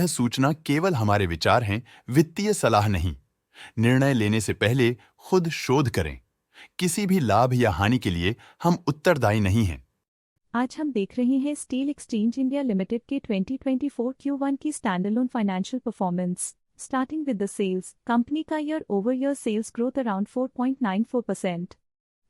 सूचना केवल हमारे विचार हैं, वित्तीय सलाह नहीं। निर्णय लेने से पहले खुद शोध करें। किसी भी लाभ या हानि के लिए हम उत्तरदायी नहीं हैं। आज हम देख रहे हैं स्टील एक्सचेंज इंडिया लिमिटेड के 2024 Q1 की standalone financial performance. Starting with the sales, company का year over year sales growth around 4.94%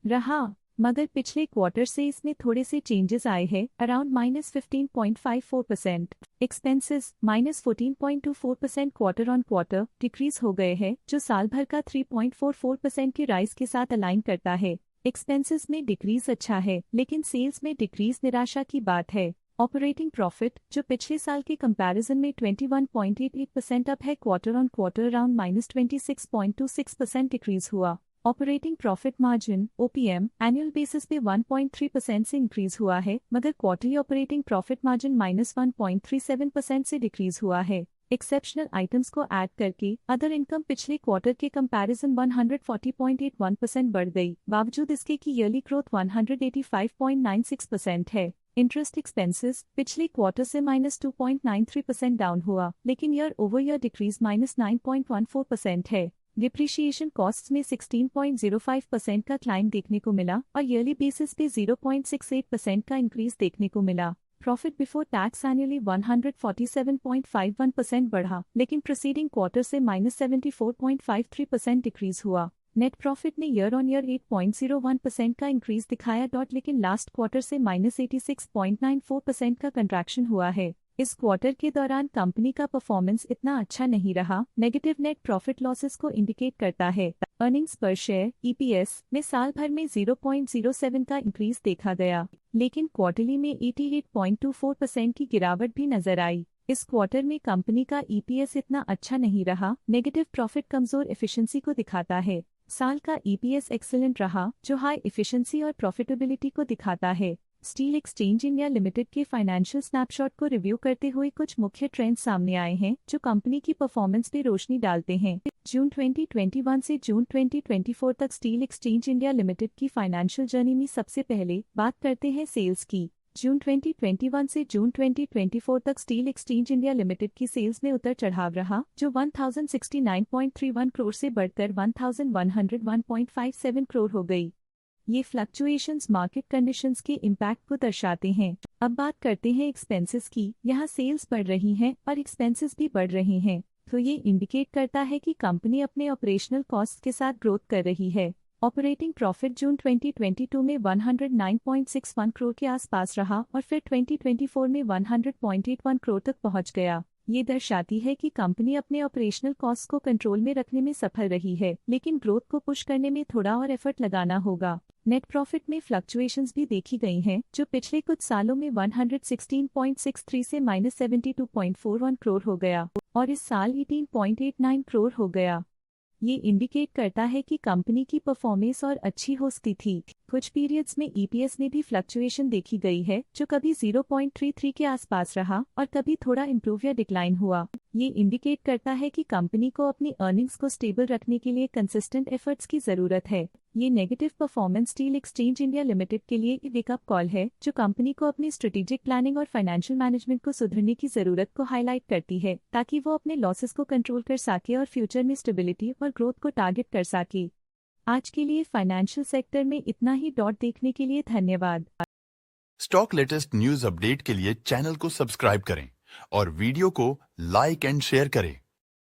रहा, मगर पिछले क्वार्टर से इसमें थोड़े से चेंजेस आए हैं, around -15.54%। Expenses -14.24% quarter on quarter decrease हो गए हैं, जो साल भर का 3.44% की राइज के साथ अलाइन करता है। एक्सपेंसेस में डिक्रीज अच्छा है, लेकिन सेल्स में डिक्रीज निराशा की बात है। ऑपरेटिंग प्रॉफिट, जो पिछले साल के कंपैरिजन में 21.88% अप है, quarter on quarter around -26.26% decrease हुआ। Operating profit margin OPM annual basis पे 1.3% से इंक्रीज हुआ है, मगर क्वार्टरली ऑपरेटिंग प्रॉफिट मार्जिन -1.37% से डिक्रीज हुआ है। एक्सेप्शनल आइटम्स को ऐड करके अदर इनकम पिछले क्वार्टर के कंपैरिजन 140.81% बढ़ गई, बावजूद इसके कि ईयरली ग्रोथ 185.96% है। इंटरेस्ट एक्सपेंसेस पिछले क्वार्टर से -2.93% डाउन हुआ, लेकिन ईयर ओवर ईयर डिक्रीज -9.14% है। डिप्रिशिएशन कॉस्ट्स में 16.05% का क्लाइम देखने को मिला और ईयरली बेसिस पे 0.68% का इंक्रीज देखने को मिला। प्रॉफिट बिफोर टैक्स एनुअली 147.51% बढ़ा, लेकिन प्रीसीडिंग क्वार्टर से -74.53% डिक्रीज हुआ। नेट प्रॉफिट ने ईयर ऑन ईयर 8.01% का इंक्रीज दिखाया, लेकिन लास्ट क्वार्टर से -86.94% का कंट्रैक्शन हुआ है। इस क्वार्टर के दौरान कंपनी का परफॉर्मेंस इतना अच्छा नहीं रहा, नेगेटिव नेट प्रॉफिट लॉसेस को इंडिकेट करता है। अर्निंग्स पर शेयर EPS में साल भर में 0.07 का इंक्रीज देखा गया, लेकिन क्वार्टरली में 88.24% की गिरावट भी नजर आई। इस क्वार्टर में कंपनी का EPS इतना अच्छा नहीं रहा, नेगेटिव प्रॉफिट कमजोर एफिशिएंसी को दिखाता है। साल का EPS एक्सीलेंट रहा, जो हाई एफिशिएंसी और प्रॉफिटेबिलिटी को दिखाता है। स्टील एक्सचेंज इंडिया लिमिटेड के फाइनेंशियल स्नैपशॉट को रिव्यू करते हुए कुछ मुख्य ट्रेंड्स सामने आए हैं, जो कंपनी की परफॉर्मेंस पे रोशनी डालते हैं। जून 2021 से जून 2024 तक स्टील एक्सचेंज इंडिया लिमिटेड की फाइनेंशियल जर्नी में सबसे पहले बात करते हैं सेल्स की। जून 2021 से जून 2024 तक स्टील एक्सचेंज इंडिया लिमिटेड की सेल्स में उतर चढ़ाव रहा, जो 1069.31 करोड़ से बढ़कर 1101.57 करोड़ हो गई। ये फ्लक्चुएशंस मार्केट कंडीशंस के इम्पैक्ट को दर्शाते हैं। अब बात करते हैं एक्सपेंसेस की। यहाँ सेल्स बढ़ रही हैं और एक्सपेंसेस भी बढ़ रहे हैं, तो ये इंडिकेट करता है कि कंपनी अपने ऑपरेशनल कॉस्ट के साथ ग्रोथ कर रही है। ऑपरेटिंग प्रॉफिट जून 2022 में 109.61 करोड़ के आसपास रहा और फिर 2024 में 100.81 करोड़ तक पहुंच गया। ये दर्शाती है कि कंपनी अपने ऑपरेशनल कॉस्ट को कंट्रोल में रखने में सफल रही है, लेकिन ग्रोथ को पुश करने में थोड़ा और एफर्ट लगाना होगा। नेट प्रॉफिट में फ्लक्चुएशंस भी देखी गई हैं, जो पिछले कुछ सालों में 116.63 से -72.41 करोड़ हो गया और इस साल 18.89 करोड़ हो गया। ये इंडिकेट करता है कि कंपनी की परफॉर्मेंस और अच्छी हो सकती थी। कुछ पीरियड्स में EPS में भी फ्लक्चुएशन देखी गई है, जो कभी 0.33 के आसपास रहा और कभी थोड़ा इम्प्रूव या डिक्लाइन हुआ। ये इंडिकेट करता है कि कंपनी को अपनी अर्निंग्स को स्टेबल रखने के लिए कंसिस्टेंट एफर्ट्स की जरूरत है। ये negative performance steel exchange India limited के लिए एक वेकअप कॉल है, जो कंपनी को अपनी स्ट्रेटेजिक प्लानिंग और फाइनेंशियल मैनेजमेंट को सुधरने की जरूरत को हाईलाइट करती है, ताकि वो अपने लॉसेस को कंट्रोल कर सके और फ्यूचर में स्टेबिलिटी और ग्रोथ को टारगेट कर सके। आज के लिए फाइनेंशियल सेक्टर में इतना ही। देखने के लिए धन्यवाद। स्टॉक लेटेस्ट न्यूज अपडेट के लिए चैनल को सब्सक्राइब करें और वीडियो को लाइक एंड शेयर करें।